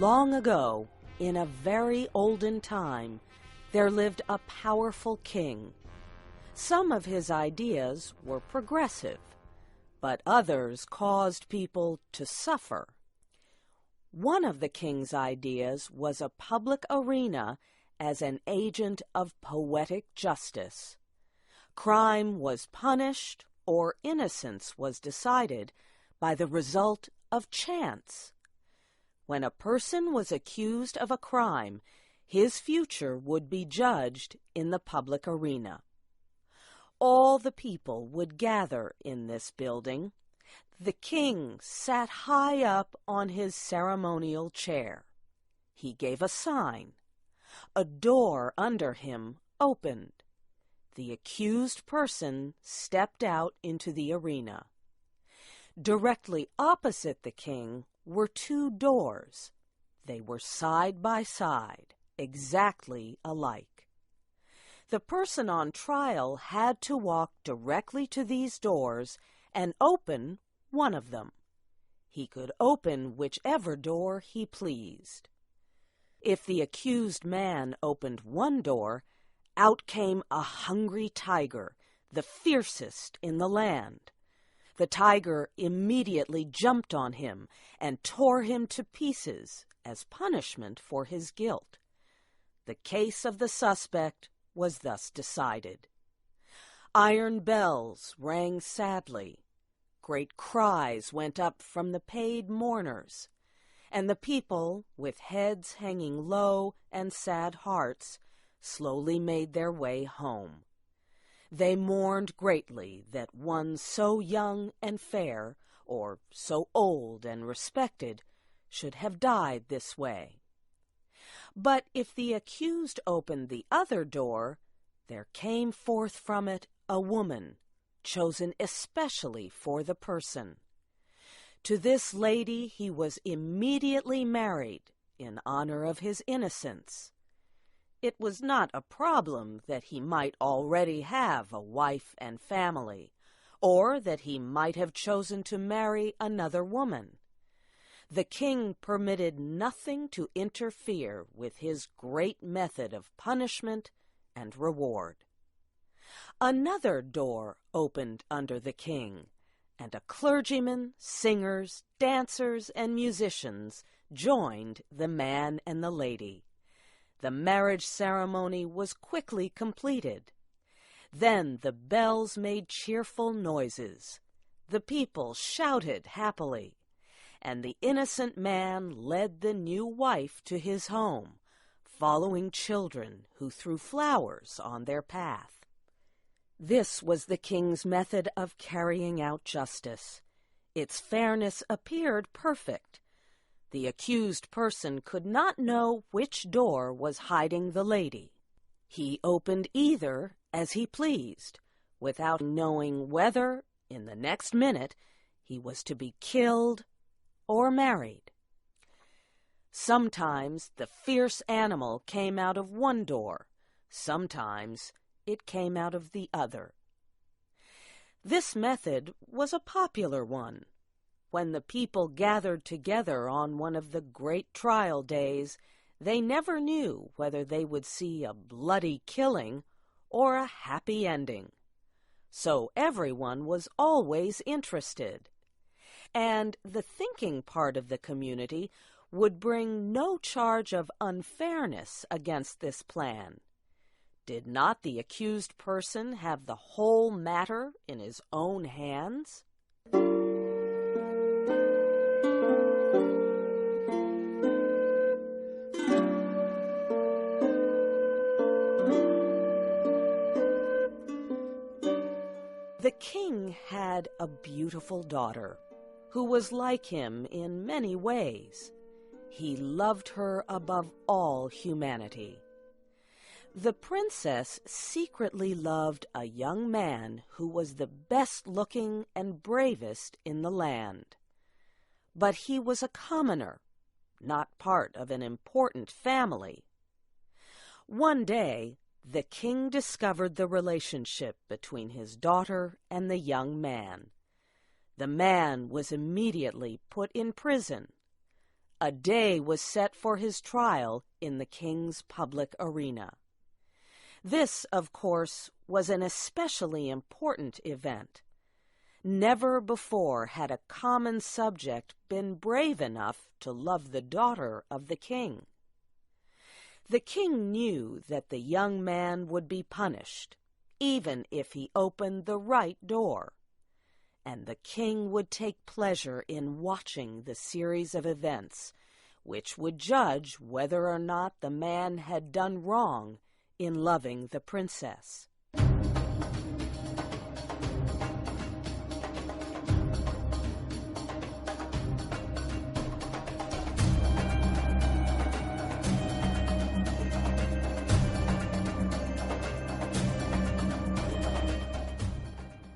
Long ago, in a very olden time, there lived a powerful king. Some of his ideas were progressive, but others caused people to suffer. One of the king's ideas was a public arena as an agent of poetic justice. Crime was punished, or innocence was decided by the result of chance. When a person was accused of a crime, his future would be judged in the public arena. All the people would gather in this building. The king sat high up on his ceremonial chair. He gave a sign. A door under him opened. The accused person stepped out into the arena. Directly opposite the king were two doors. They were side by side, exactly alike. The person on trial had to walk directly to these doors and open one of them. He could open whichever door he pleased. If the accused man opened one door, out came a hungry tiger, the fiercest in the land. The tiger immediately jumped on him and tore him to pieces as punishment for his guilt. The case of the suspect was thus decided. Iron bells rang sadly. Great cries went up from the paid mourners, and the people, with heads hanging low and sad hearts, slowly made their way home. They mourned greatly that one so young and fair, or so old and respected, should have died this way. But if the accused opened the other door, there came forth from it a woman, chosen especially for the person. To this lady he was immediately married in honor of his innocence. It was not a problem that he might already have a wife and family, or that he might have chosen to marry another woman. The king permitted nothing to interfere with his great method of punishment and reward. Another door opened under the king, and a clergyman, singers, dancers, and musicians joined the man and the lady. The marriage ceremony was quickly completed. Then the bells made cheerful noises. The people shouted happily, and the innocent man led the new wife to his home, following children who threw flowers on their path. This was the king's method of carrying out justice. Its fairness appeared perfect. The accused person could not know which door was hiding the lady. He opened either as he pleased, without knowing whether, in the next minute, he was to be killed or married. Sometimes the fierce animal came out of one door, sometimes it came out of the other. This method was a popular one. When the people gathered together on one of the great trial days, they never knew whether they would see a bloody killing or a happy ending. So everyone was always interested. And the thinking part of the community would bring no charge of unfairness against this plan. Did not the accused person have the whole matter in his own hands? The king had a beautiful daughter, who was like him in many ways. He loved her above all humanity. The princess secretly loved a young man who was the best-looking and bravest in the land. But he was a commoner, not part of an important family. One day, the king discovered the relationship between his daughter and the young man. The man was immediately put in prison. a day was set for his trial in the king's public arena. This, of course, was an especially important event. Never before had a common subject been brave enough to love the daughter of the king. The king knew that the young man would be punished, even if he opened the right door, and the king would take pleasure in watching the series of events, which would judge whether or not the man had done wrong in loving the princess.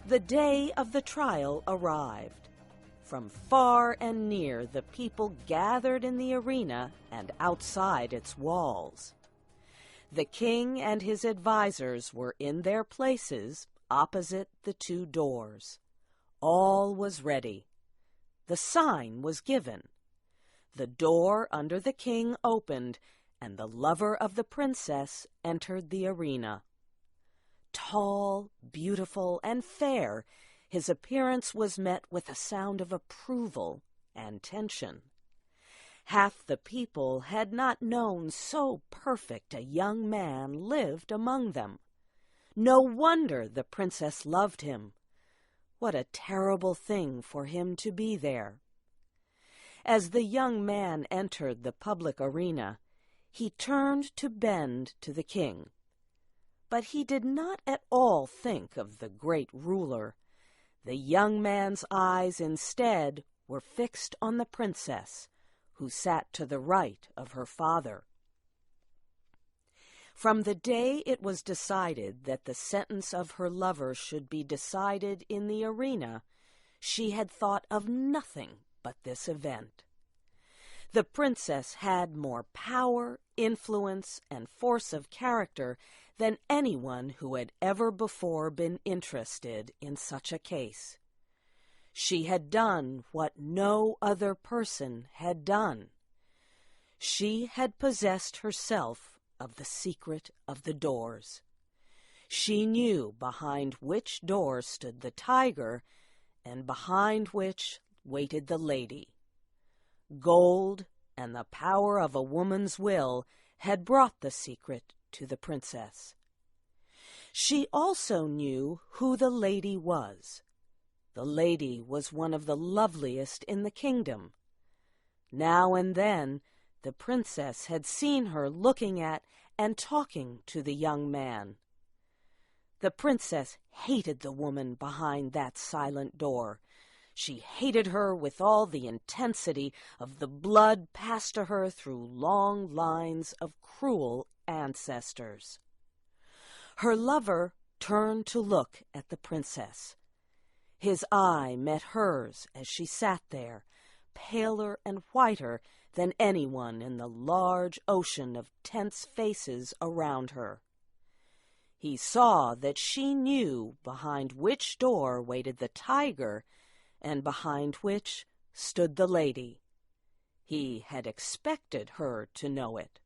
The day of the trial arrived. From far and near, the people gathered in the arena and outside its walls. The king and his advisers were in their places opposite the two doors. All was ready. The sign was given. The door under the king opened, and the lover of the princess entered the arena. Tall, beautiful, and fair, his appearance was met with a sound of approval and tension. Half the people had not known so perfect a young man lived among them. No wonder the princess loved him. What a terrible thing for him to be there. As the young man entered the public arena, he turned to bend to the king. But he did not at all think of the great ruler. The young man's eyes instead were fixed on the princess, who sat to the right of her father. From the day it was decided that the sentence of her lover should be decided in the arena, she had thought of nothing but this event. The princess had more power, influence, and force of character than anyone who had ever before been interested in such a case. She had done what no other person had done. She had possessed herself of the secret of the doors. She knew behind which door stood the tiger and behind which waited the lady. Gold and the power of a woman's will had brought the secret to the princess. She also knew who the lady was. The lady was one of the loveliest in the kingdom. Now and then the princess had seen her looking at and talking to the young man. The princess hated the woman behind that silent door. She hated her with all the intensity of the blood passed to her through long lines of cruel ancestors. Her lover turned to look at the princess. His eye met hers as she sat there, paler and whiter than anyone in the large ocean of tense faces around her. He saw that she knew behind which door waited the tiger and behind which stood the lady. He had expected her to know it.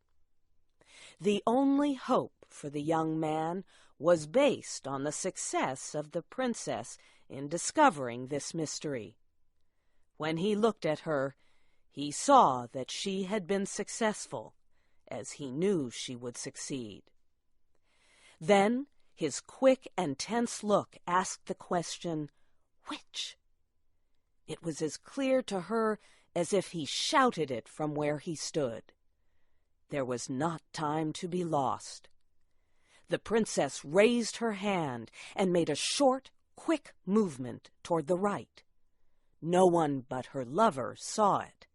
The only hope for the young man was based on the success of the princess in discovering this mystery. When he looked at her, he saw that she had been successful, as he knew she would succeed. Then his quick and tense look asked the question, "Which?" It was as clear to her as if he shouted it from where he stood. There was not time to be lost. The princess raised her hand and made a short, quick movement toward the right. No one but her lover saw it.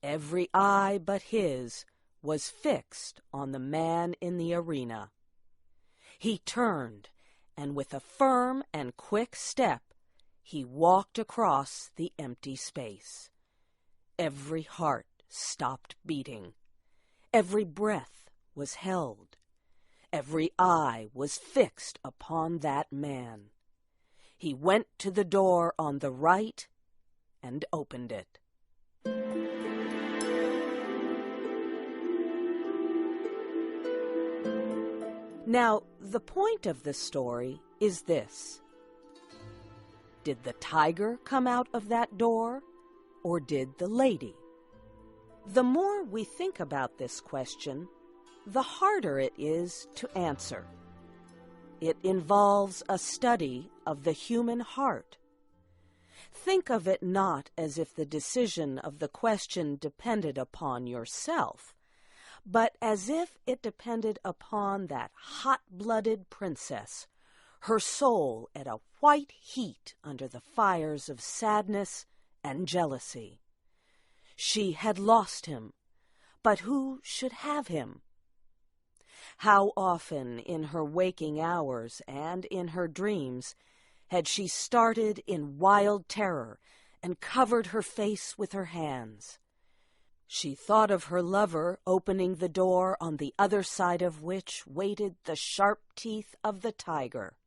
Every eye but his was fixed on the man in the arena. He turned, and with a firm and quick step, he walked across the empty space. Every heart stopped beating. Every breath was held. Every eye was fixed upon that man. He went to the door on the right and opened it. Now, the point of the story is this. Did the tiger come out of that door, or did the lady? The more we think about this question, the harder it is to answer. It involves a study of the human heart. Think of it not as if the decision of the question depended upon yourself, but as if it depended upon that hot-blooded princess, her soul at a white heat under the fires of sadness and jealousy. She had lost him, but who should have him? How often in her waking hours and in her dreams had she started in wild terror and covered her face with her hands? She thought of her lover opening the door on the other side of which waited the sharp teeth of the tiger.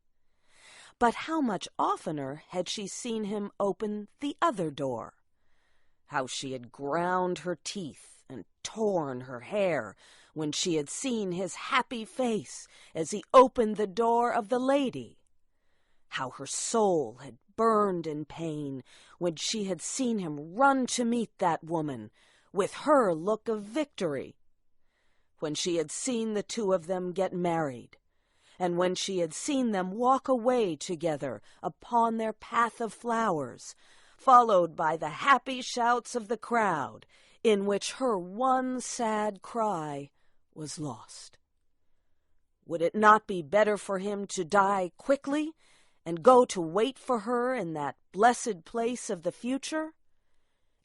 But how much oftener had she seen him open the other door? How she had ground her teeth and torn her hair when she had seen his happy face as he opened the door of the lady. How her soul had burned in pain when she had seen him run to meet that woman with her look of victory. When she had seen the two of them get married, and when she had seen them walk away together upon their path of flowers, followed by the happy shouts of the crowd, in which her one sad cry was lost. Would it not be better for him to die quickly and go to wait for her in that blessed place of the future?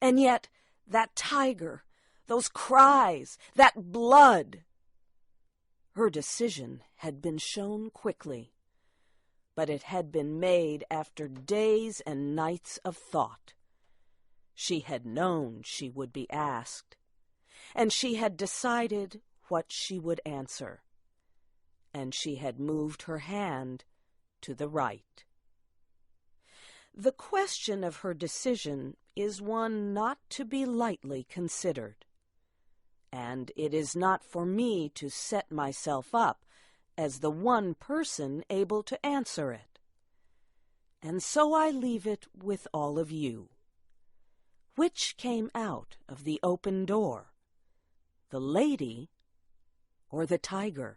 And yet, that tiger, those cries, that blood! Her decision had been shown quickly, but it had been made after days and nights of thought. She had known she would be asked, and she had decided what she would answer, and she had moved her hand to the right. The question of her decision is one not to be lightly considered, and it is not for me to set myself up as the one person able to answer it. And so I leave it with all of you. Which came out of the open door, the lady or the tiger?